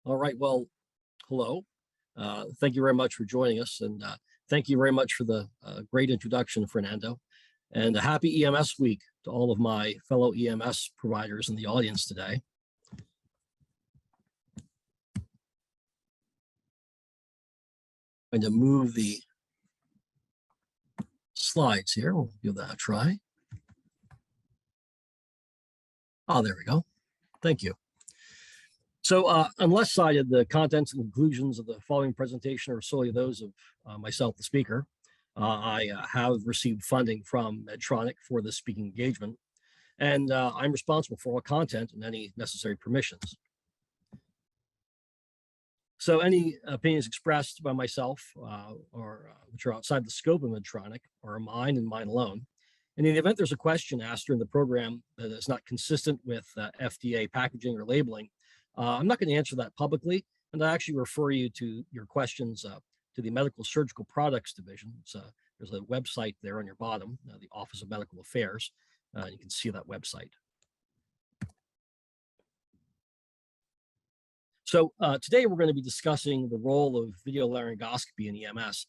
All right. Well, hello. Thank you very much for joining us. And thank you very much for the great introduction, Fernando. And a happy EMS week to all of my fellow EMS providers in the audience today. I'm going to move the slides here. We'll give that a try. Oh, there we go. Thank you. So on the left side of the contents and conclusions of the following presentation are solely those of myself, the speaker. I have received funding from Medtronic for this speaking engagement, and I'm responsible for all content and any necessary permissions. So any opinions expressed by myself or which are outside the scope of Medtronic are mine and mine alone. And in the event there's a question asked during the program that is not consistent with FDA packaging or labeling, I'm not going to answer that publicly, and I actually refer you to your questions to the Medical Surgical Products Division. There's a website there on your bottom, the Office of Medical Affairs. You can see that website. So today we're going to be discussing the role of video-laryngoscopy in EMS.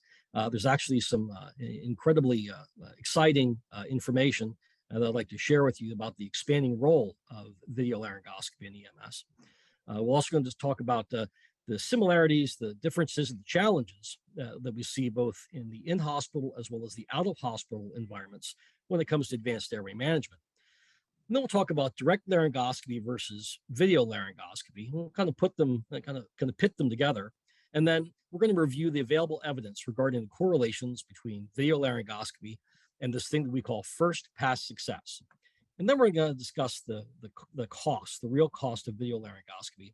There's actually some incredibly exciting information that I'd like to share with you about the expanding role of video-laryngoscopy in EMS. We're also going to just talk about the similarities, the differences, and the challenges that we see both in the in-hospital as well as the out-of-hospital environments when it comes to advanced airway management. And then we'll talk about direct laryngoscopy versus video laryngoscopy. We'll kind of put them, kind of pit them together. And then we're going to review the available evidence regarding the correlations between video laryngoscopy and this thing that we call first pass success. And then we're going to discuss the cost, the real cost of video laryngoscopy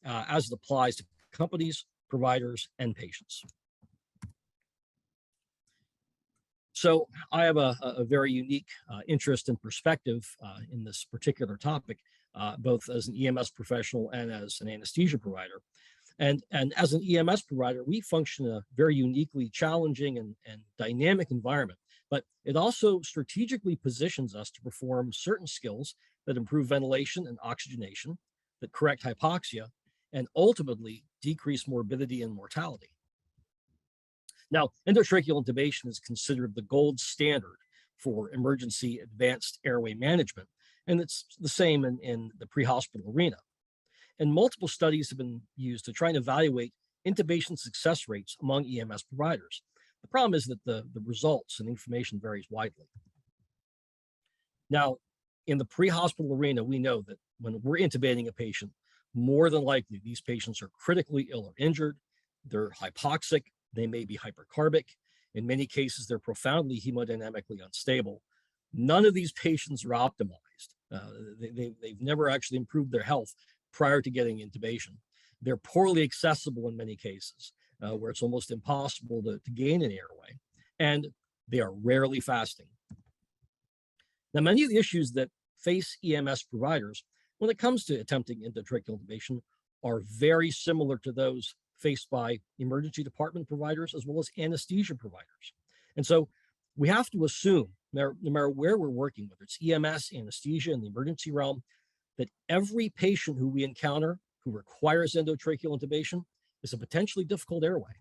as it applies to companies, providers, and patients. So I have a very unique interest and perspective in this particular topic, both as an EMS professional and as an anesthesia provider. And as an EMS provider, we function in a very uniquely challenging and dynamic environment, but it also strategically positions us to perform certain skills that improve ventilation and oxygenation, that correct hypoxia, and ultimately decrease morbidity and mortality. Now, endotracheal intubation is considered the gold standard for emergency advanced airway management, and it's the same in the pre-hospital arena. And multiple studies have been used to try and evaluate intubation success rates among EMS providers. The problem is that the results and information varies widely. Now, in the pre-hospital arena, we know that when we're intubating a patient, more than likely these patients are critically ill or injured, they're hypoxic, they may be hypercarbic. In many cases, they're profoundly hemodynamically unstable. None of these patients are optimized. They've never actually improved their health prior to getting intubation. They're poorly accessible in many cases, where it's almost impossible to gain an airway, and they are rarely fasting. Now, many of the issues that face EMS providers when it comes to attempting endotracheal intubation are very similar to those faced by emergency department providers as well as anesthesia providers. And so we have to assume, no matter where we're working, whether it's EMS, anesthesia, in the emergency realm, that every patient who we encounter who requires endotracheal intubation is a potentially difficult airway.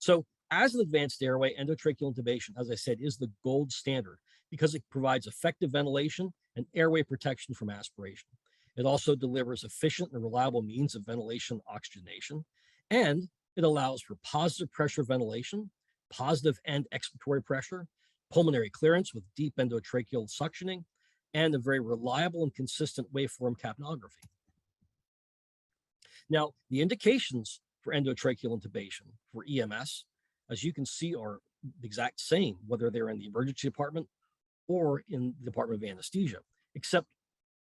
So as an advanced airway, endotracheal intubation, as I said, is the gold standard because it provides effective ventilation and airway protection from aspiration. It also delivers efficient and reliable means of ventilation oxygenation, and it allows for positive pressure ventilation, positive end expiratory pressure, pulmonary clearance with deep endotracheal suctioning, and a very reliable and consistent waveform capnography. Now, the indications for endotracheal intubation for EMS, as you can see, are the exact same, whether they're in the emergency department or in the Department of Anesthesia, except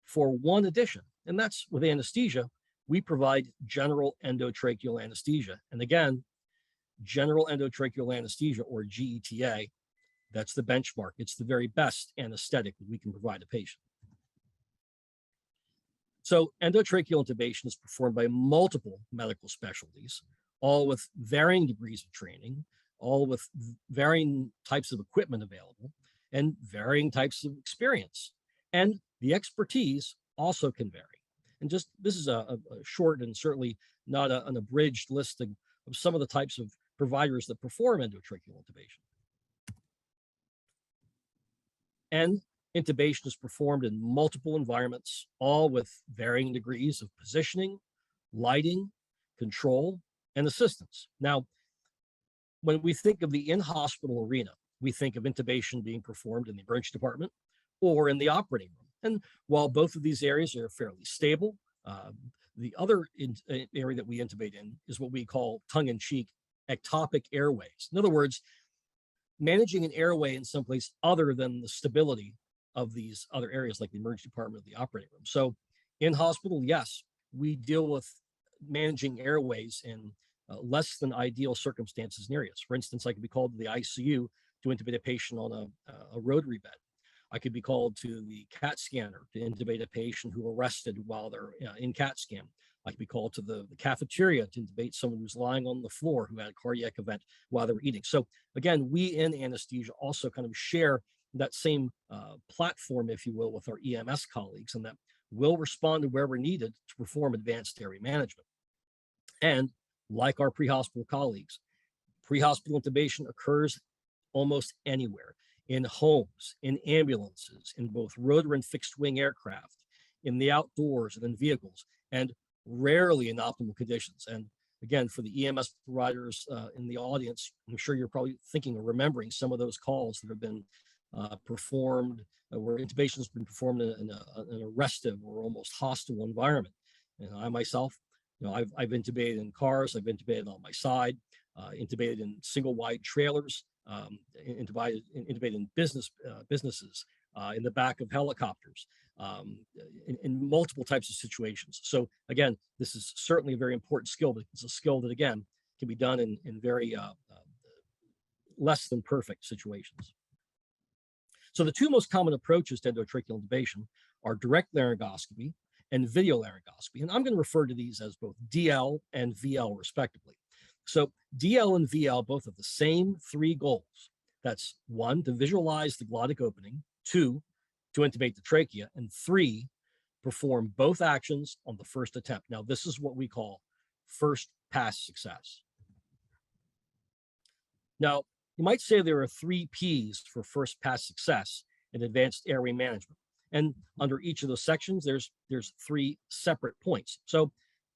for one addition, and that's with anesthesia, we provide general endotracheal anesthesia. And again, general endotracheal anesthesia, or GETA, that's the benchmark. It's the very best anesthetic that we can provide a patient. So endotracheal intubation is performed by multiple medical specialties, all with varying degrees of training, all with varying types of equipment available, and varying types of experience. And the expertise also can vary. And just this is a short and certainly not an abridged list of some of the types of providers that perform endotracheal intubation. And intubation is performed in multiple environments, all with varying degrees of positioning, lighting, control, and assistance. Now, when we think of the in-hospital arena, we think of intubation being performed in the emergency department or in the operating room. And while both of these areas are fairly stable, the other area that we intubate in is what we call tongue-in-cheek ectopic airways. In other words, managing an airway in some place other than the stability of these other areas like the emergency department or the operating room. So in hospital, yes, we deal with managing airways in less than ideal circumstances and areas. For instance, I could be called to the ICU to intubate a patient on a rotary bed. I could be called to the CAT scanner to intubate a patient who arrested while they're in CAT scan. I could be called to the cafeteria to intubate someone who's lying on the floor who had a cardiac event while they were eating. So again, we in anesthesia also kind of share that same platform, if you will, with our EMS colleagues, and that will respond to wherever needed to perform advanced airway management. And like our pre-hospital colleagues, pre-hospital intubation occurs almost anywhere, in homes, in ambulances, in both rotor and fixed wing aircraft, in the outdoors and in vehicles, and rarely in optimal conditions. And again, for the EMS providers in the audience, I'm sure you're probably thinking or remembering some of those calls that have been performed, where intubation has been performed in an arrestive or almost hostile environment. And I myself, I've intubated in cars, I've intubated on my side, intubated in single wide trailers, intubated in businesses, in the back of helicopters, in multiple types of situations. So again, this is certainly a very important skill, but it's a skill that, again, can be done in very less than perfect situations. So the two most common approaches to endotracheal intubation are direct laryngoscopy and video-laryngoscopy. And I'm going to refer to these as both DL and VL respectively. So DL and VL both have the same three goals. That's 1, to visualize the glottic opening, 2, to intubate the trachea, and 3, perform both actions on the first attempt. Now, this is what we call first pass success. Now, you might say there are 3 Ps for first pass success in advanced airway management. And under each of those sections, there's 3 separate points. So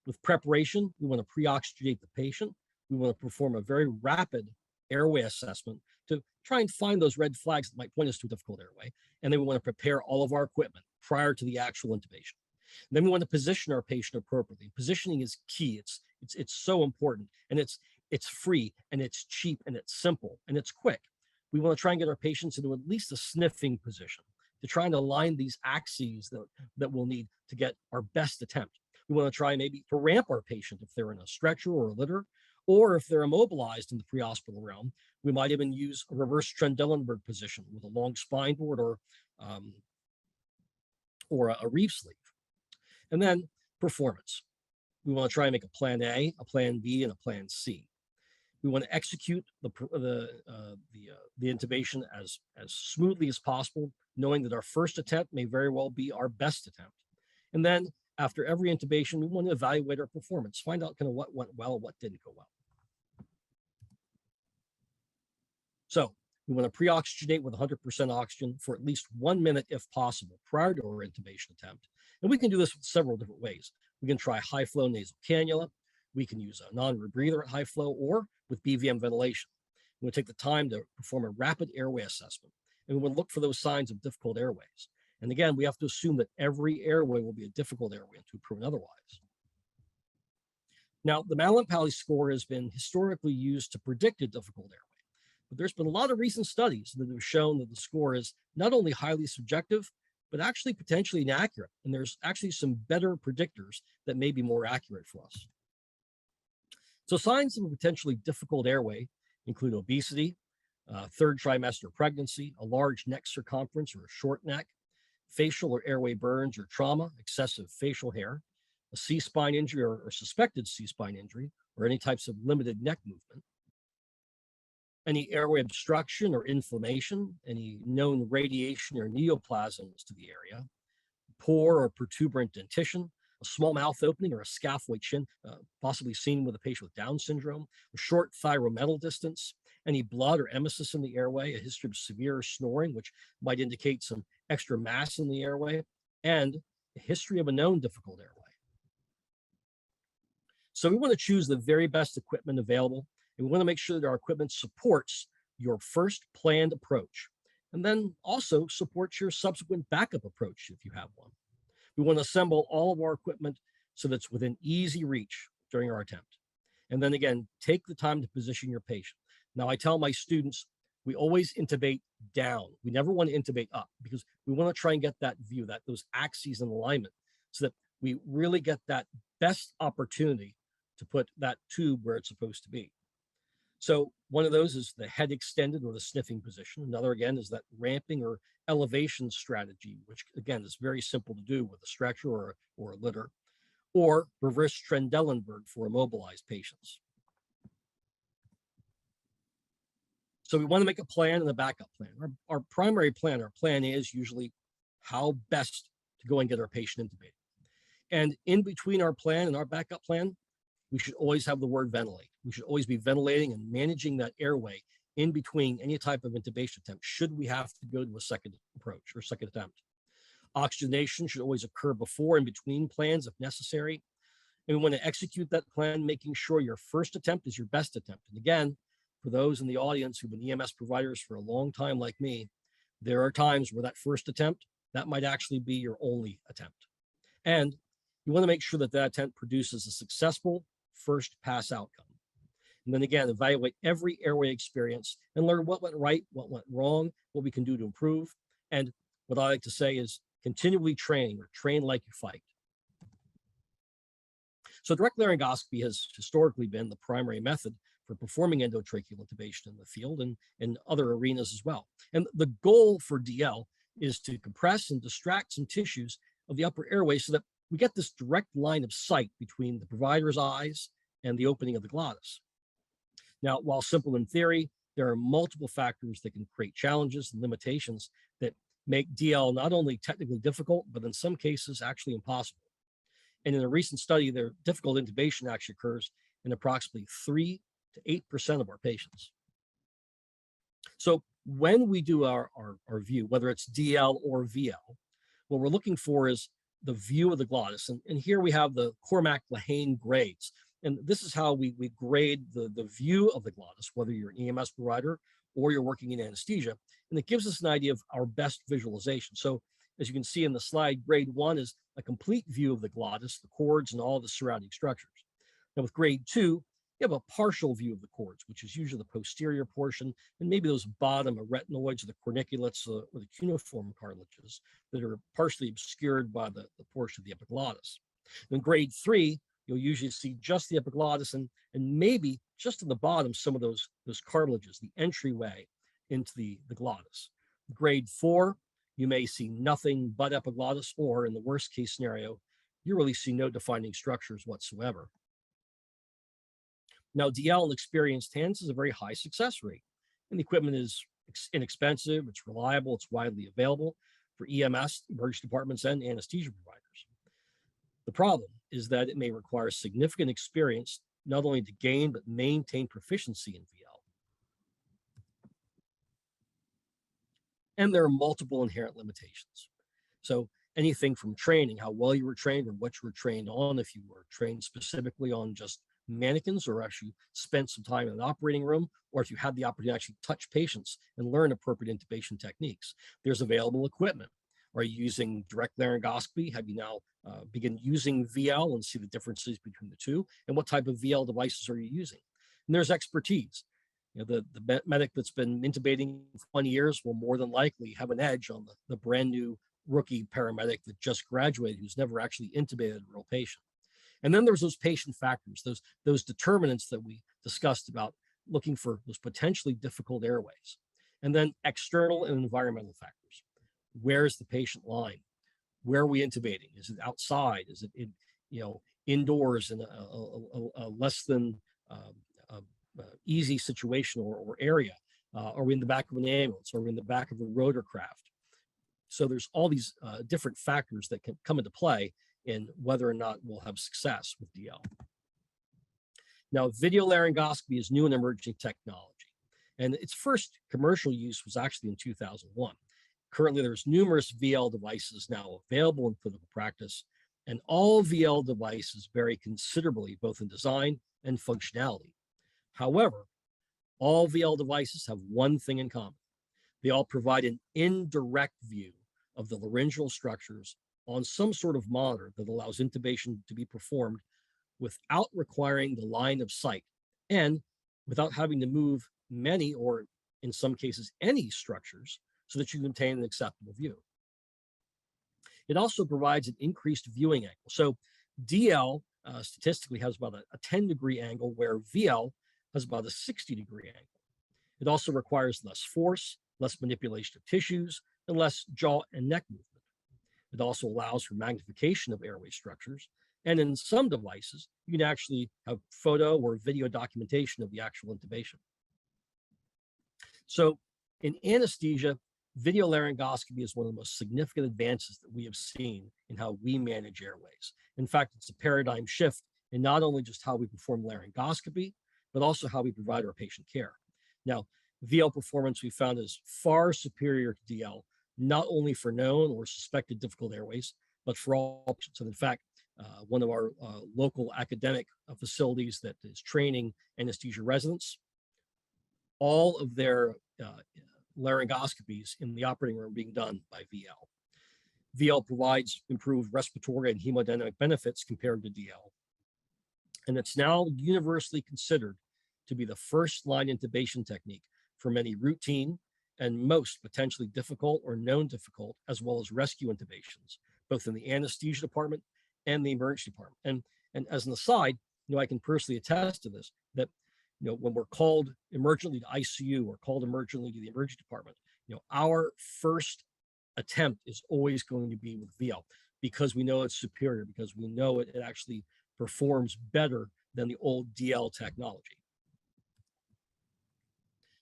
with preparation, we want to pre-oxygenate the patient. We want to perform a very rapid airway assessment to try and find those red flags that might point us to a difficult airway. And then we want to prepare all of our equipment prior to the actual intubation. And then we want to position our patient appropriately. Positioning is key. It's so important, and it's free, and it's cheap, and it's simple, and it's quick. We want to try and get our patients into at least a sniffing position to try and align these axes that we'll need to get our best attempt. We want to try maybe to ramp our patient if they're in a stretcher or a litter, or if they're immobilized in the pre-hospital realm. We might even use a reverse Trendelenburg position with a long spine board or a reef sleeve. And then performance. We want to try and make a plan A, a plan B, and a plan C. We want to execute the intubation as smoothly as possible, knowing that our first attempt may very well be our best attempt. And then after every intubation, we want to evaluate our performance, find out kind of what went well, what didn't go well. So we want to pre-oxygenate with 100% oxygen for at least 1 minute if possible prior to our intubation attempt. And we can do this with several different ways. We can try high flow nasal cannula. We can use a non-rebreather at high flow or with BVM ventilation. We want to take the time to perform a rapid airway assessment. And we want to look for those signs of difficult airways. And again, we have to assume that every airway will be a difficult airway until proven otherwise. Now, the Mallampally score has been historically used to predict a difficult airway. But there's been a lot of recent studies that have shown that the score is not only highly subjective, but actually potentially inaccurate. And there's actually some better predictors that may be more accurate for us. So signs of a potentially difficult airway include obesity, third trimester pregnancy, a large neck circumference or a short neck, facial or airway burns or trauma, excessive facial hair, a C-spine injury or suspected C-spine injury, or any types of limited neck movement, any airway obstruction or inflammation, any known radiation or neoplasms to the area, poor or protuberant dentition, a small mouth opening or a scaphoid chin, possibly seen with a patient with Down syndrome, a short thyrometal distance, any blood or emesis in the airway, a history of severe snoring, which might indicate some extra mass in the airway, and a history of a known difficult airway. So we want to choose the very best equipment available, and we want to make sure that our equipment supports your first planned approach, and then also supports your subsequent backup approach if you have one. We want to assemble all of our equipment so that it's within easy reach during our attempt. And then again, take the time to position your patient. Now, I tell my students, we always intubate down. We never want to intubate up because we want to try and get that view, those axes in alignment, so that we really get that best opportunity to put that tube where it's supposed to be. So one of those is the head extended or the sniffing position. Another, again, is that ramping or elevation strategy, which again is very simple to do with a stretcher or a litter, or reverse Trendelenburg for immobilized patients. So we want to make a plan and a backup plan. Our primary plan, our plan A, is usually how best to go and get our patient intubated. And in between our plan and our backup plan, we should always have the word ventilate. We should always be ventilating and managing that airway in between any type of intubation attempt, should we have to go to a second approach or second attempt. Oxygenation should always occur before and between plans if necessary. And we want to execute that plan, making sure your first attempt is your best attempt. And again, for those in the audience who've been EMS providers for a long time like me, there are times where that first attempt, that might actually be your only attempt. And you want to make sure that that attempt produces a successful first pass outcome. And then again, evaluate every airway experience and learn what went right, what went wrong, what we can do to improve. And what I like to say is continually train, or train like you fight. So direct laryngoscopy has historically been the primary method for performing endotracheal intubation in the field and in other arenas as well. And the goal for DL is to compress and distract some tissues of the upper airway so that we get this direct line of sight between the provider's eyes and the opening of the glottis. Now, while simple in theory, there are multiple factors that can create challenges and limitations that make DL not only technically difficult, but in some cases actually impossible. And in a recent study, their difficult intubation actually occurs in approximately 3 to 8% of our patients. So when we do our view, whether it's DL or VL, what we're looking for is the view of the glottis. And here we have the Cormack-Lehane grades. And this is how we grade the view of the glottis, whether you're an EMS provider or you're working in anesthesia. And it gives us an idea of our best visualization. So as you can see in the slide, grade 1 is a complete view of the glottis, the cords, and all the surrounding structures. Now with grade 2, you have a partial view of the cords, which is usually the posterior portion, and maybe those bottom arytenoids or the corniculates or the cuneiform cartilages that are partially obscured by the portion of the epiglottis. In grade 3, you'll usually see just the epiglottis and maybe just at the bottom some of those cartilages, the entryway into the glottis. Grade 4, you may see nothing but epiglottis, or in the worst case scenario, you really see no defining structures whatsoever. Now, DL in experienced hands is a very high success rate, and the equipment is inexpensive, it's reliable, it's widely available for EMS, emergency departments, and anesthesia providers. The problem is that it may require significant experience, not only to gain, but maintain proficiency in VL. And there are multiple inherent limitations. So anything from training, how well you were trained or what you were trained on, if you were trained specifically on just mannequins or actually spent some time in an operating room, or if you had the opportunity to actually touch patients and learn appropriate intubation techniques. There's available equipment. Are you using direct laryngoscopy? Have you now begun using VL and see the differences between the two? And what type of VL devices are you using? And there's expertise. You know, the medic that's been intubating for 20 years will more than likely have an edge on the brand new rookie paramedic that just graduated, who's never actually intubated a real patient. And then there's those patient factors, those determinants that we discussed about looking for those potentially difficult airways. And then external and environmental factors. Where is the patient lying? Where are we intubating? Is it outside? Is it indoors in a less than easy situation or area? Are we in the back of an ambulance? Are we in the back of a rotorcraft? So there's all these different factors that can come into play in whether or not we'll have success with DL. Now, video-laryngoscopy is new and emerging technology, and its first commercial use was actually in 2001. Currently, there's numerous VL devices now available in clinical practice, and all VL devices vary considerably both in design and functionality. However, all VL devices have one thing in common. They all provide an indirect view of the laryngeal structures on some sort of monitor that allows intubation to be performed without requiring the line of sight and without having to move many, or in some cases, any structures, so that you can obtain an acceptable view. It also provides an increased viewing angle. So DL statistically has about a 10-degree angle, where VL has about a 60-degree angle. It also requires less force, less manipulation of tissues, and less jaw and neck movement. It also allows for magnification of airway structures. And in some devices, you can actually have photo or video documentation of the actual intubation. So in anesthesia, video-laryngoscopy is one of the most significant advances that we have seen in how we manage airways. In fact, it's a paradigm shift in not only just how we perform laryngoscopy, but also how we provide our patient care. Now, VL performance we found is far superior to DL, not only for known or suspected difficult airways, but for all patients. And in fact, one of our local academic facilities that is training anesthesia residents, all of their laryngoscopies in the operating room being done by VL. VL provides improved respiratory and hemodynamic benefits compared to DL. And it's now universally considered to be the first line intubation technique for many routine and most potentially difficult or known difficult, as well as rescue intubations, both in the anesthesia department and the emergency department. And as an aside, I can personally attest to this, that when we're called emergently to ICU or called emergently to the emergency department, our first attempt is always going to be with VL, because we know it's superior, because we know it actually performs better than the old DL technology.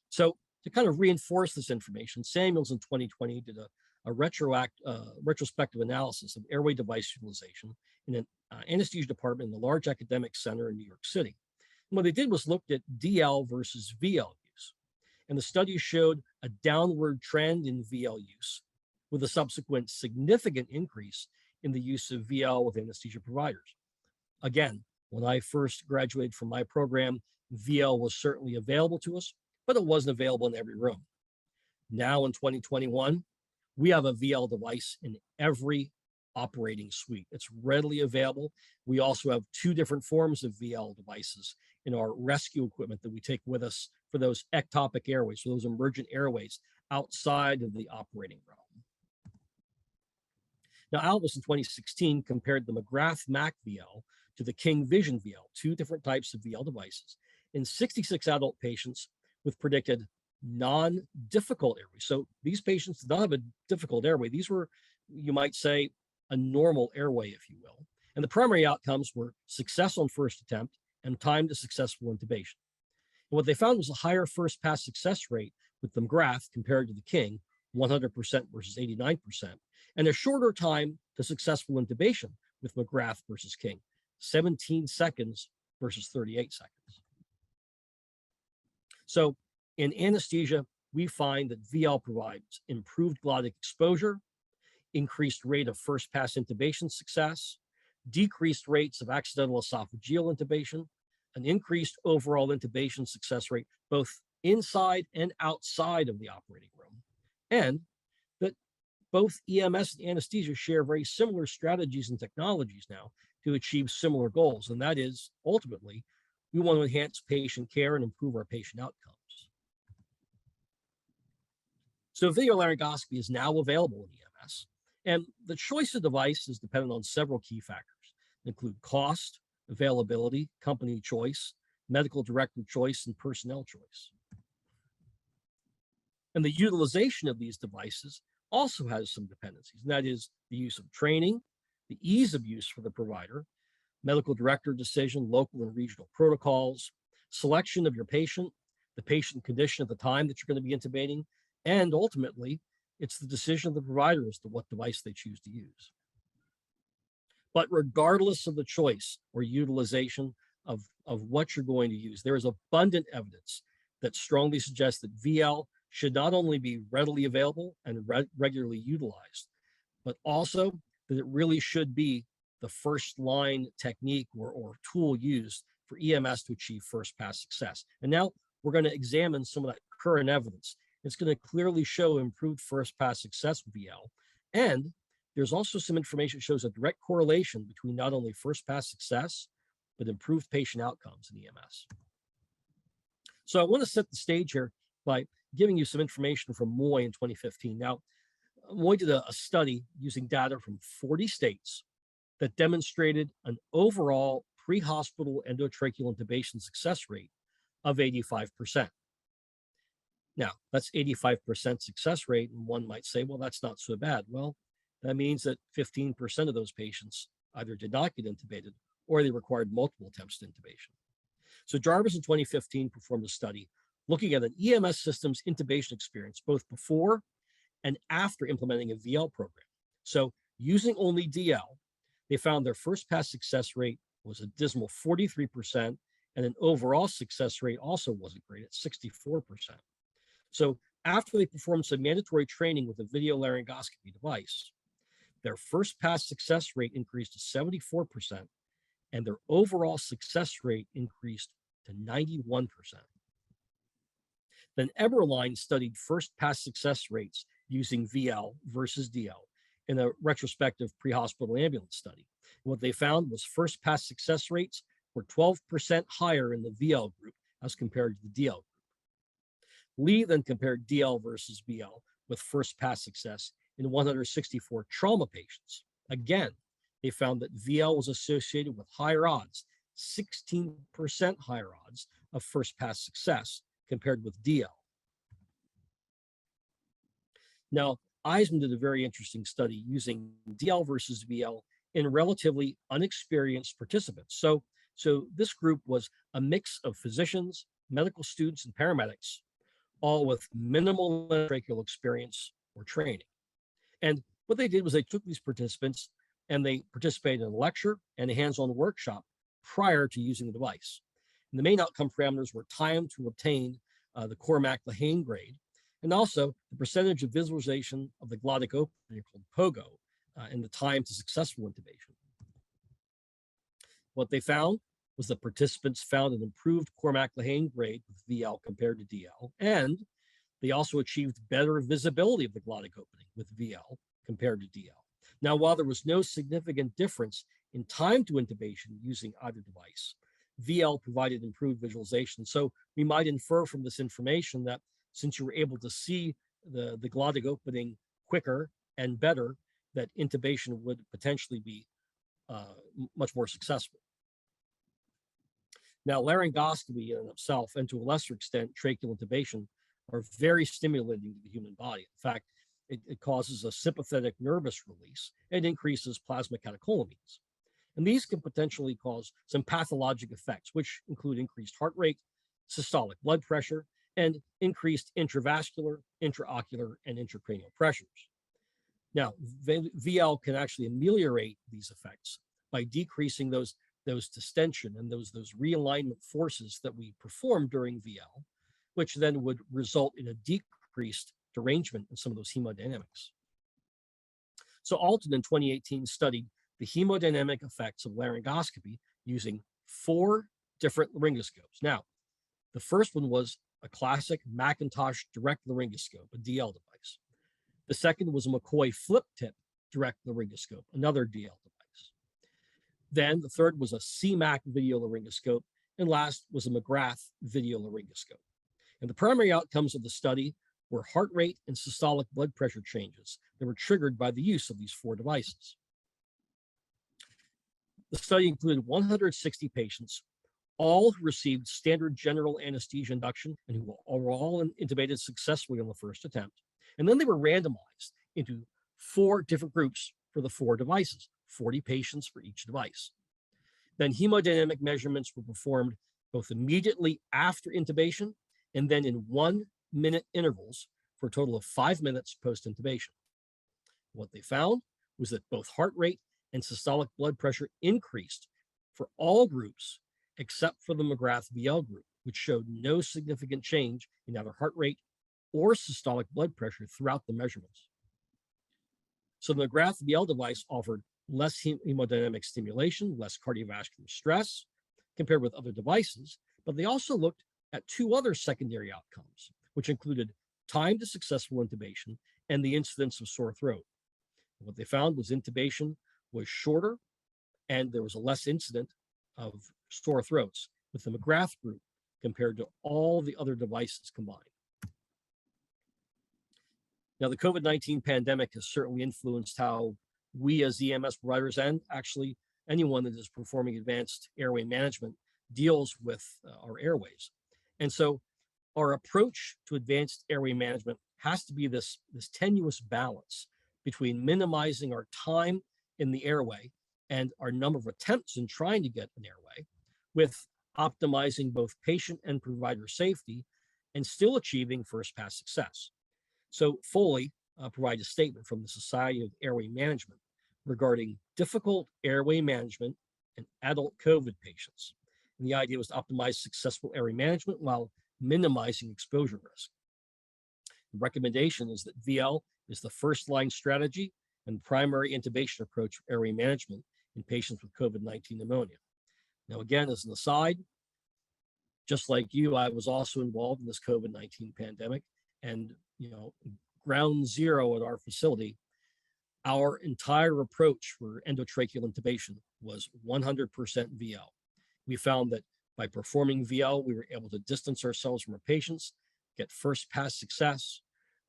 So to kind of reinforce this information, Samuels in 2020 did a retrospective analysis of airway device utilization in an anesthesia department in a large academic center in New York City. And what they did was looked at DL versus VL use. And the study showed a downward trend in VL use, with a subsequent significant increase in the use of VL with anesthesia providers. Again, when I first graduated from my program, VL was certainly available to us, but it wasn't available in every room. Now in 2021, we have a VL device in every operating suite. It's readily available. We also have 2 different forms of VL devices in our rescue equipment that we take with us for those ectopic airways, for those emergent airways outside of the operating realm. Now, Albus in 2016 compared the McGrath-Mac VL to the King Vision VL, 2 different types of VL devices, in 66 adult patients with predicted non-difficult airways. So these patients did not have a difficult airway. These were, you might say, a normal airway, if you will. And the primary outcomes were success on first attempt and time to successful intubation. And what they found was a higher first pass success rate with the McGrath compared to the King, 100% versus 89%, and a shorter time to successful intubation with McGrath versus King, 17 seconds versus 38 seconds. So in anesthesia, we find that VL provides improved glottic exposure, increased rate of first pass intubation success, decreased rates of accidental esophageal intubation, an increased overall intubation success rate, both inside and outside of the operating room, and that both EMS and anesthesia share very similar strategies and technologies now to achieve similar goals. And that is, ultimately, we want to enhance patient care and improve our patient outcomes. So video-laryngoscopy is now available in EMS, and the choice of device is dependent on several key factors, include cost, availability, company choice, medical director choice, and personnel choice. And the utilization of these devices also has some dependencies, and that is the use of training, the ease of use for the provider, medical director decision, local and regional protocols, selection of your patient, the patient condition at the time that you're going to be intubating, and ultimately, it's the decision of the provider as to what device they choose to use. But regardless of the choice or utilization of what you're going to use, there is abundant evidence that strongly suggests that VL should not only be readily available and regularly utilized, but also that it really should be the first line technique or tool used for EMS to achieve first pass success. And now we're going to examine some of that current evidence. It's going to clearly show improved first pass success with VL. And there's also some information that shows a direct correlation between not only first pass success, but improved patient outcomes in EMS. So I want to set the stage here by giving you some information from Moy in 2015. Now, Moy did a study using data from 40 states that demonstrated an overall pre-hospital endotracheal intubation success rate of 85%. Now, that's 85% success rate, and one might say, well, that's not so bad. Well, that means that 15% of those patients either did not get intubated or they required multiple attempts at intubation. So Jarvis in 2015 performed a study looking at an EMS system's intubation experience, both before and after implementing a VL program. So using only DL, they found their first pass success rate was a dismal 43%, and an overall success rate also wasn't great at 64%. So after they performed some mandatory training with a video-laryngoscopy device, their first pass success rate increased to 74%, and their overall success rate increased to 91%. Then Eberlein studied first pass success rates using VL versus DL in a retrospective pre-hospital ambulance study. And what they found was first pass success rates were 12% higher in the VL group as compared to the DL group. Lee then compared DL versus VL with first pass success in 164 trauma patients. Again, they found that VL was associated with higher odds, 16% higher odds of first pass success compared with DL. Now, Eisman did a very interesting study using DL versus VL in relatively unexperienced participants. So this group was a mix of physicians, medical students, and paramedics, all with minimal tracheal experience or training. And what they did was they took these participants and they participated in a lecture and a hands-on workshop prior to using the device. And the main outcome parameters were time to obtain the Cormack-Lehane grade, and also the percentage of visualization of the glottic opening called POGO, and the time to successful intubation. What they found was that participants found an improved Cormack-Lehane grade with VL compared to DL, and they also achieved better visibility of the glottic opening with VL compared to DL. Now, while there was no significant difference in time to intubation using either device, VL provided improved visualization. So we might infer from this information that since you were able to see the glottic opening quicker and better, that intubation would potentially be much more successful. Now, laryngoscopy in itself, and to a lesser extent, tracheal intubation, are very stimulating to the human body. In fact, it causes a sympathetic nervous release and increases plasma catecholamines. And these can potentially cause some pathologic effects, which include increased heart rate, systolic blood pressure, and increased intravascular, intraocular, and intracranial pressures. Now, VL can actually ameliorate these effects by decreasing those distension and those realignment forces that we perform during VL, which then would result in a decreased derangement in some of those hemodynamics. So Alton in 2018 studied the hemodynamic effects of laryngoscopy using 4 different laryngoscopes. Now, the first one was a classic Macintosh direct laryngoscope, a DL device. The second was a McCoy flip tip direct laryngoscope, another DL device. Then the third was a CMAC video laryngoscope, and last was a McGrath video laryngoscope. And the primary outcomes of the study were heart rate and systolic blood pressure changes that were triggered by the use of these 4 devices. The study included 160 patients, all who received standard general anesthesia induction and who were all intubated successfully on the first attempt. And then they were randomized into 4 different groups for the 4 devices, 40 patients for each device. Then hemodynamic measurements were performed both immediately after intubation and then in 1-minute intervals for a total of 5 minutes post-intubation. What they found was that both heart rate and systolic blood pressure increased for all groups except for the McGrath-VL group, which showed no significant change in either heart rate or systolic blood pressure throughout the measurements. So the McGrath-VL device offered less hemodynamic stimulation, less cardiovascular stress compared with other devices, but they also looked at two other secondary outcomes, which included time to successful intubation and the incidence of sore throat. What they found was intubation was shorter and there was a less incident of sore throats with the McGrath group compared to all the other devices combined. Now, the COVID-19 pandemic has certainly influenced how we as EMS providers and actually anyone that is performing advanced airway management deals with our airways. And so our approach to advanced airway management has to be this tenuous balance between minimizing our time in the airway and our number of attempts in trying to get an airway with optimizing both patient and provider safety and still achieving first pass success. So Foley provides a statement from the Society of Airway Management regarding difficult airway management in adult COVID patients. And the idea was to optimize successful airway management while minimizing exposure risk. The recommendation is that VL is the first line strategy and primary intubation approach for airway management in patients with COVID-19 pneumonia. Now, again, as an aside, just like you, I was also involved in this COVID-19 pandemic, and ground zero at our facility, our entire approach for endotracheal intubation was 100% VL. We found that by performing VL, we were able to distance ourselves from our patients, get first pass success.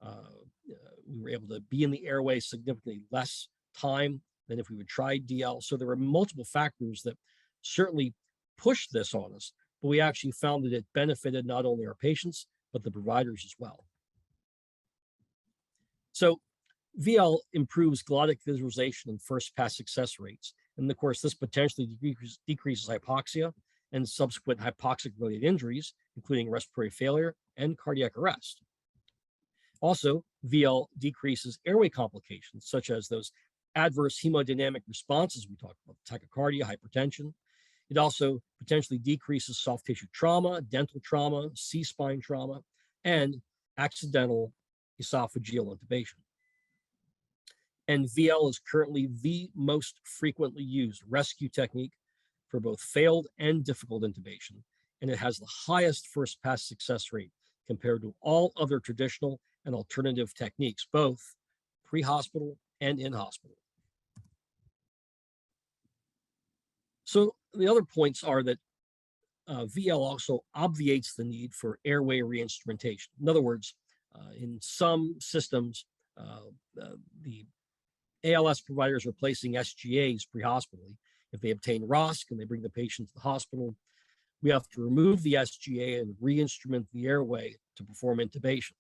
We were able to be in the airway significantly less time than if we would try DL. So there were multiple factors that certainly pushed this on us, but we actually found that it benefited not only our patients, but the providers as well. So VL improves glottic visualization and first pass success rates. And of course, this potentially decreases hypoxia and subsequent hypoxic-related injuries, including respiratory failure and cardiac arrest. Also, VL decreases airway complications, such as those adverse hemodynamic responses we talked about, tachycardia, hypertension. It also potentially decreases soft tissue trauma, dental trauma, C-spine trauma, and accidental esophageal intubation. And VL is currently the most frequently used rescue technique for both failed and difficult intubation, and it has the highest first pass success rate compared to all other traditional and alternative techniques, both pre-hospital and in-hospital. So the other points are that VL also obviates the need for airway reinstrumentation. In other words, in some systems, the ALS providers are placing SGAs pre-hospitally. If they obtain ROSC and they bring the patient to the hospital, we have to remove the SGA and re-instrument the airway to perform intubation.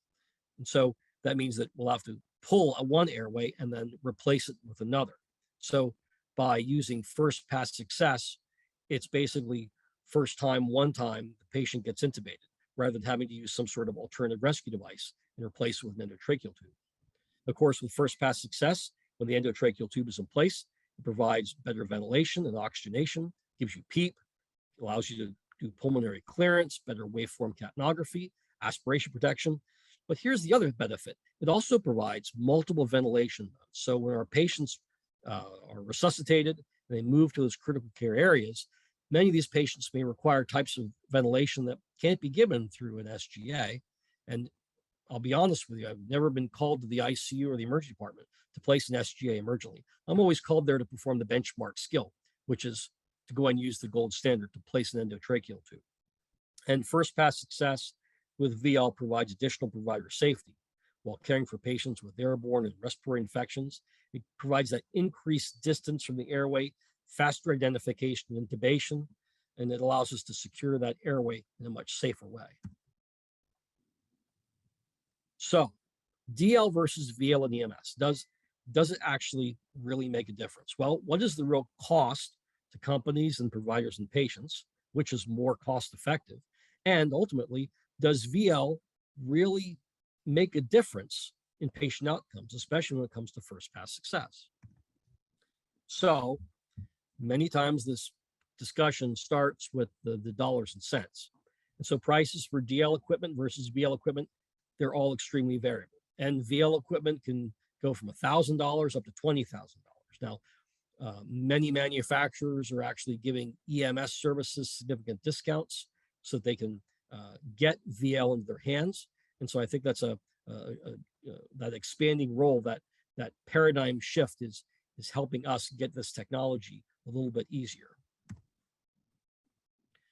And so that means that we'll have to pull one airway and then replace it with another. So by using first pass success, it's basically first time, one time, the patient gets intubated, rather than having to use some sort of alternative rescue device and replace it with an endotracheal tube. Of course, with first pass success, when the endotracheal tube is in place, it provides better ventilation and oxygenation, gives you PEEP, allows you to do pulmonary clearance, better waveform capnography, aspiration protection. But here's the other benefit. It also provides multiple ventilation modes. So when our patients are resuscitated and they move to those critical care areas, many of these patients may require types of ventilation that can't be given through an SGA. And I'll be honest with you, I've never been called to the ICU or the emergency department to place an SGA emergently. I'm always called there to perform the benchmark skill, which is to go and use the gold standard to place an endotracheal tube. And first pass success with VL provides additional provider safety. While caring for patients with airborne and respiratory infections, it provides that increased distance from the airway, faster identification and intubation, and it allows us to secure that airway in a much safer way. So DL versus VL and EMS, does it actually really make a difference? Well, what is the real cost to companies and providers and patients? Which is more cost effective? And ultimately, does VL really make a difference in patient outcomes, especially when it comes to first pass success? So many times this discussion starts with the dollars and cents. And so prices for DL equipment versus VL equipment, they're all extremely variable. And VL equipment can go from $1,000 up to $20,000. Now, many manufacturers are actually giving EMS services significant discounts so that they can get VL into their hands. And so I think that's that expanding role, that paradigm shift is helping us get this technology a little bit easier.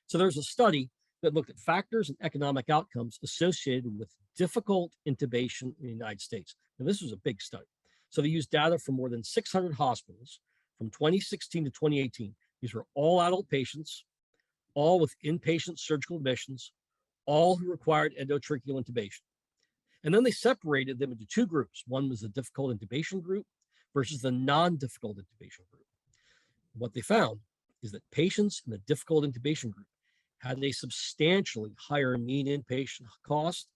So there's a study that looked at factors and economic outcomes associated with difficult intubation in the United States. Now, this was a big study. So they used data from more than 600 hospitals from 2016 to 2018. These were all adult patients, all with inpatient surgical admissions, all who required endotracheal intubation. And then they separated them into two groups. One was the difficult intubation group versus the non-difficult intubation group. What they found is that patients in the difficult intubation group had a substantially higher mean inpatient cost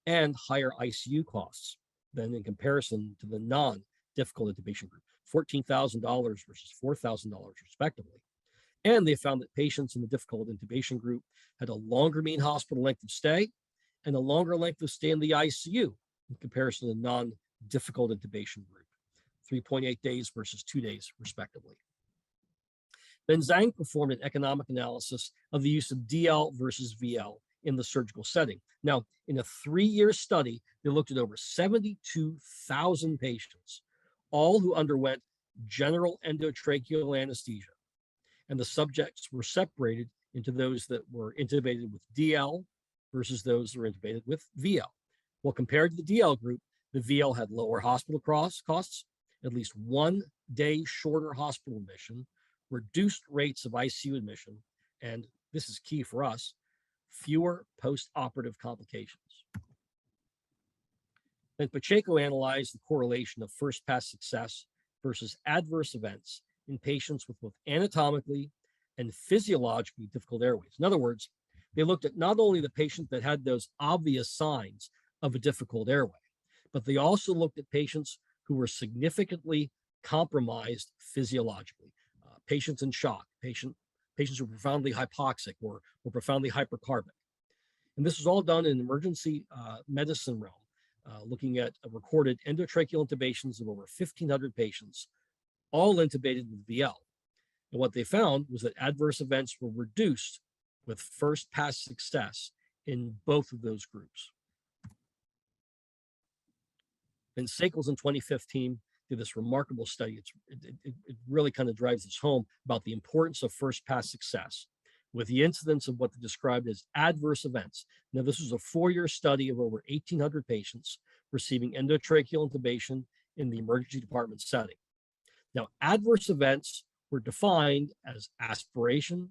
and higher ICU costs than in comparison to the non-difficult intubation group, $14,000 versus $4,000 respectively. And they found that patients in the difficult intubation group had a longer mean hospital length of stay and a longer length of stay in the ICU in comparison to the non-difficult intubation group, 3.8 days versus 2 days respectively. Then Zhang performed an economic analysis of the use of DL versus VL in the surgical setting. Now, in a 3-year study, they looked at over 72,000 patients, all who underwent general endotracheal anesthesia. And the subjects were separated into those that were intubated with DL versus those that were intubated with VL. Well, compared to the DL group, the VL had lower hospital costs, at least 1 day shorter hospital admission, reduced rates of ICU admission, and this is key for us, fewer post-operative complications. Then Pacheco analyzed the correlation of first-pass success versus adverse events in patients with both anatomically and physiologically difficult airways. In other words, they looked at not only the patient that had those obvious signs of a difficult airway, but they also looked at patients who were significantly compromised physiologically. Patients in shock, patients who were profoundly hypoxic or profoundly hypercarbic. And this was all done in emergency medicine realm, looking at recorded endotracheal intubations of over 1,500 patients, all intubated with VL. And what they found was that adverse events were reduced with first pass success in both of those groups. And Sakles in 2015 did this remarkable study. It really kind of drives this home about the importance of first pass success with the incidence of what they described as adverse events. Now, this was a 4-year study of over 1,800 patients receiving endotracheal intubation in the emergency department setting. Now, adverse events were defined as aspiration,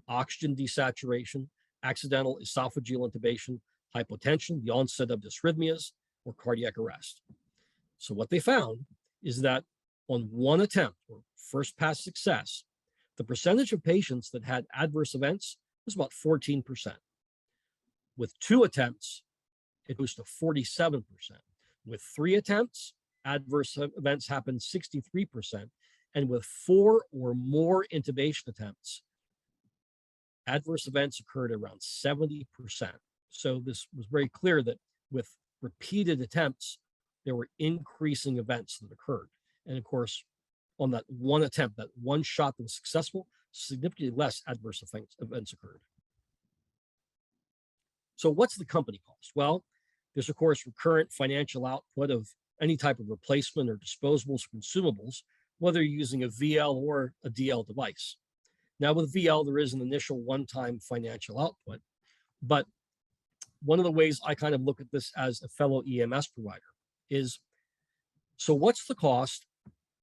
oxygen desaturation, accidental esophageal intubation, hypotension, the onset of dysrhythmias, or cardiac arrest. So what they found is that on one attempt, or first pass success, the percentage of patients that had adverse events was about 14%. With 2 attempts, it goes to 47%. With 3 attempts, adverse events happened 63%. And with 4 or more intubation attempts, adverse events occurred around 70%. So this was very clear that with repeated attempts, there were increasing events that occurred. And of course, on that one attempt, that one shot that was successful, significantly less adverse events occurred. So what's the company cost? Well, there's of course recurrent financial output of any type of replacement or disposables or consumables, whether you're using a VL or a DL device. Now with VL, there is an initial one-time financial output, but one of the ways I kind of look at this as a fellow EMS provider is, so what's the cost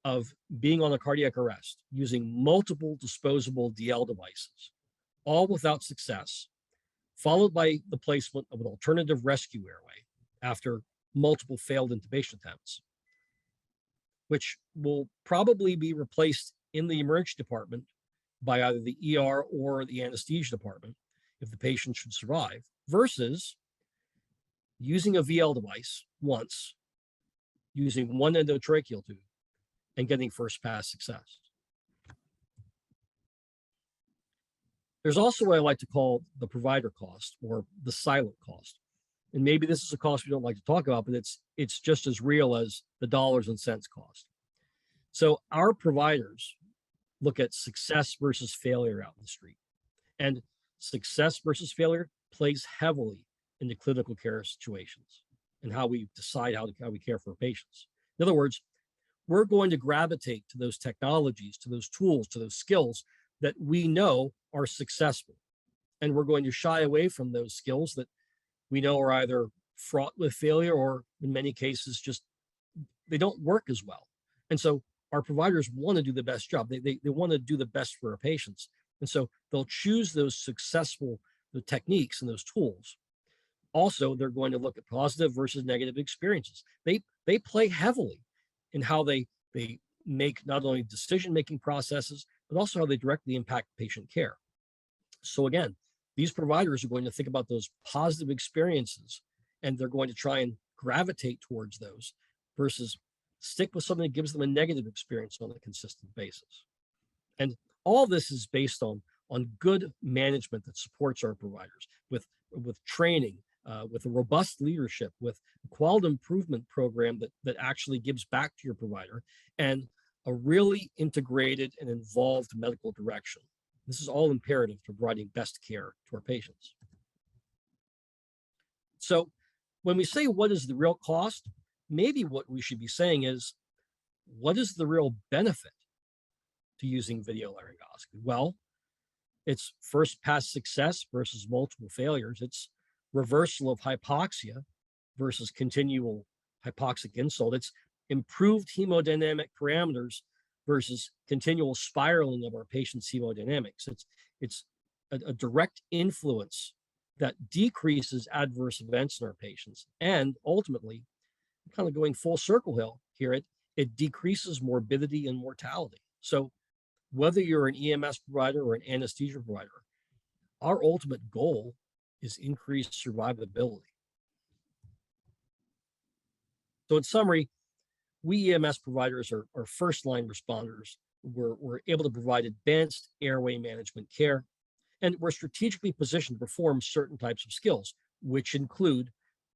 of being on a cardiac arrest using multiple disposable DL devices, all without success, followed by the placement of an alternative rescue airway after multiple failed intubation attempts, which will probably be replaced in the emergency department by either the ER or the anesthesia department if the patient should survive, versus using a VL device once, using one endotracheal tube, and getting first pass success. There's also what I like to call the provider cost or the silent cost. And maybe this is a cost we don't like to talk about, but it's just as real as the dollars and cents cost. So our providers look at success versus failure out in the street. And success versus failure plays heavily into clinical care situations and how we decide how we care for our patients. In other words, we're going to gravitate to those technologies, to those tools, to those skills that we know are successful. And we're going to shy away from those skills that we know are either fraught with failure or in many cases just they don't work as well. And so our providers want to do the best job. They want to do the best for our patients. And so they'll choose those successful techniques and those tools. Also, they're going to look at positive versus negative experiences. They play heavily in how they make not only decision-making processes, but also how they directly impact patient care. So again, these providers are going to think about those positive experiences, and they're going to try and gravitate towards those versus stick with something that gives them a negative experience on a consistent basis. And all this is based on good management that supports our providers with training, with a robust leadership, with a quality improvement program that actually gives back to your provider, and a really integrated and involved medical direction. This is all imperative to providing best care to our patients. So when we say what is the real cost, maybe what we should be saying is, what is the real benefit to using video laryngoscopy? Well, it's first pass success versus multiple failures. It's reversal of hypoxia versus continual hypoxic insult. It's improved hemodynamic parameters versus continual spiraling of our patient's hemodynamics. It's a direct influence that decreases adverse events in our patients. And ultimately, kind of going full circle here, it decreases morbidity and mortality. So whether you're an EMS provider or an anesthesia provider, our ultimate goal is increased survivability. So in summary, we EMS providers are first-line responders. We're able to provide advanced airway management care, and we're strategically positioned to perform certain types of skills, which include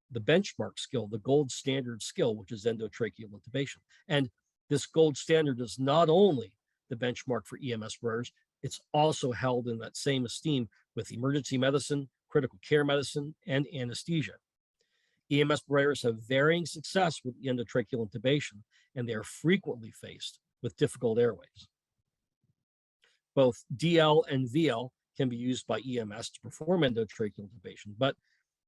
the benchmark skill, the gold standard skill, which is endotracheal intubation. And this gold standard is not only the benchmark for EMS providers, it's also held in that same esteem with emergency medicine, critical care medicine, and anesthesia. EMS providers have varying success with endotracheal intubation, and they are frequently faced with difficult airways. Both DL and VL can be used by EMS to perform endotracheal intubation, but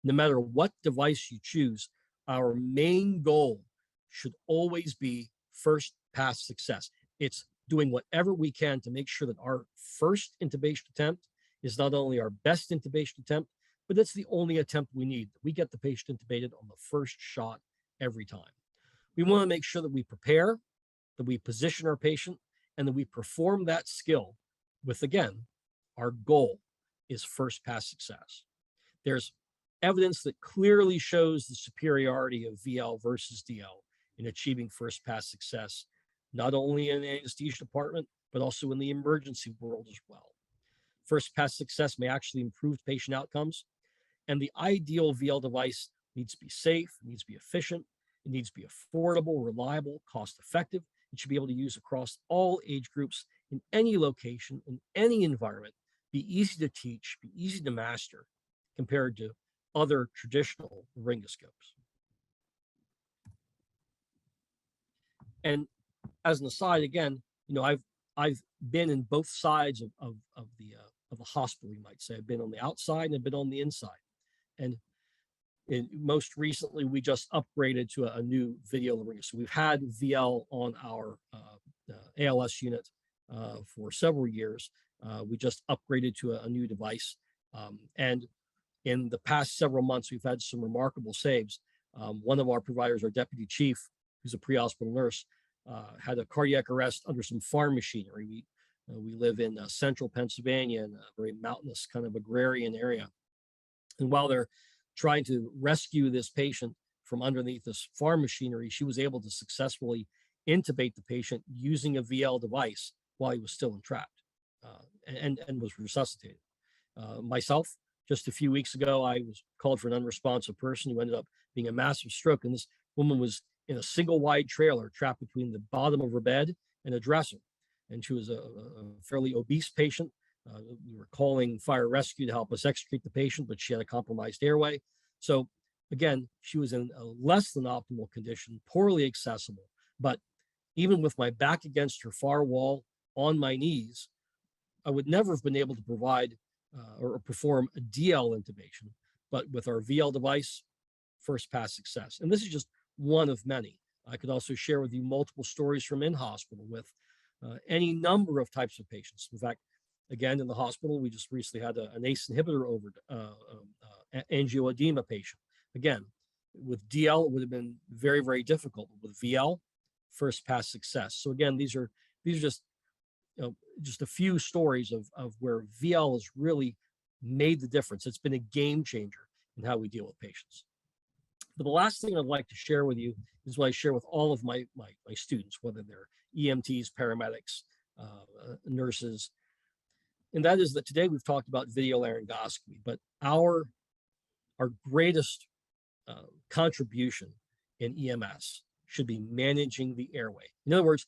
no matter what device you choose, our main goal should always be first pass success. It's doing whatever we can to make sure that our first intubation attempt is not only our best intubation attempt, but it's the only attempt we need. We get the patient intubated on the first shot every time. We want to make sure that we prepare, that we position our patient, and that we perform that skill with, again, our goal is first pass success. There's evidence that clearly shows the superiority of VL versus DL in achieving first pass success, not only in the anesthesia department, but also in the emergency world as well. First pass success may actually improve patient outcomes, and the ideal VL device needs to be safe, it needs to be efficient, it needs to be affordable, reliable, cost-effective. It should be able to use across all age groups in any location, in any environment, be easy to teach, be easy to master compared to other traditional laryngoscopes. And as an aside, again, I've been in both sides of the hospital, you might say. I've been on the outside and I've been on the inside. And most recently, we just upgraded to a new video laryngoscope. So we've had VL on our ALS unit for several years. We just upgraded to a new device. And in the past several months, we've had some remarkable saves. One of our providers, our deputy chief, who's a pre-hospital nurse, had a cardiac arrest under some farm machinery. We live in central Pennsylvania in a very mountainous kind of agrarian area. And while they're trying to rescue this patient from underneath this farm machinery, she was able to successfully intubate the patient using a VL device while he was still entrapped and was resuscitated. Myself, just a few weeks ago, I was called for an unresponsive person who ended up being a massive stroke. And this woman was in a single wide trailer trapped between the bottom of her bed and a dresser. And she was a fairly obese patient. We were calling fire rescue to help us extricate the patient, but she had a compromised airway. So again, she was in a less than optimal condition, poorly accessible. But even with my back against her far wall on my knees, I would never have been able to provide or perform a DL intubation. But with our VL device, first pass success. And this is just one of many. I could also share with you multiple stories from in-hospital with any number of types of patients. In fact, again, in the hospital, we just recently had an ACE inhibitor over angioedema patient. Again, with DL, it would have been very, very difficult. With VL, first pass success. So again, these are just just a few stories of where VL has really made the difference. It's been a game changer in how we deal with patients. But the last thing I'd like to share with you is what I share with all of my students, whether they're EMTs, paramedics, nurses. And that is that today we've talked about video-laryngoscopy, but our greatest contribution in EMS should be managing the airway. In other words,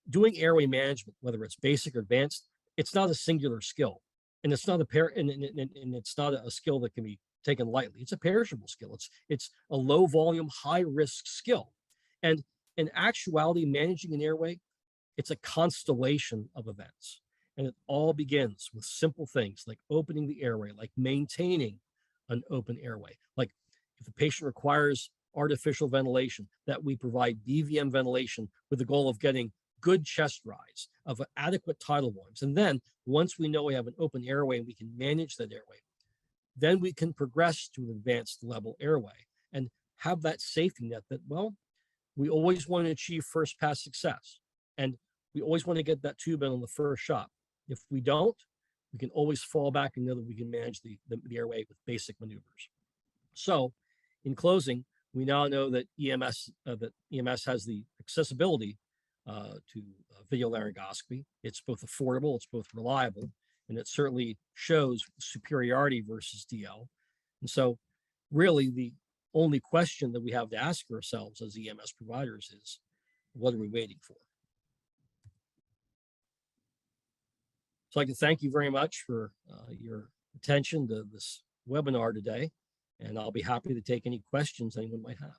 doing airway management, whether it's basic or advanced, it's not a singular skill, and it's not it's not a skill that can be taken lightly. It's a perishable skill. It's a low volume, high risk skill, and in actuality, managing an airway, it's a constellation of events, and it all begins with simple things like opening the airway, like maintaining an open airway, like if the patient requires artificial ventilation, that we provide BVM ventilation with the goal of getting good chest rise, of adequate tidal volumes. And then once we know we have an open airway and we can manage that airway, then we can progress to an advanced level airway and have that safety net that, well, we always want to achieve first pass success. And we always want to get that tube in on the first shot. If we don't, we can always fall back and know that we can manage the airway with basic maneuvers. So in closing, we now know that EMS has the accessibility to video-laryngoscopy. It's both affordable, it's both reliable, and it certainly shows superiority versus DL. And so really the only question that we have to ask ourselves as EMS providers is, what are we waiting for? So I'd like to thank you very much for your attention to this webinar today, and I'll be happy to take any questions anyone might have.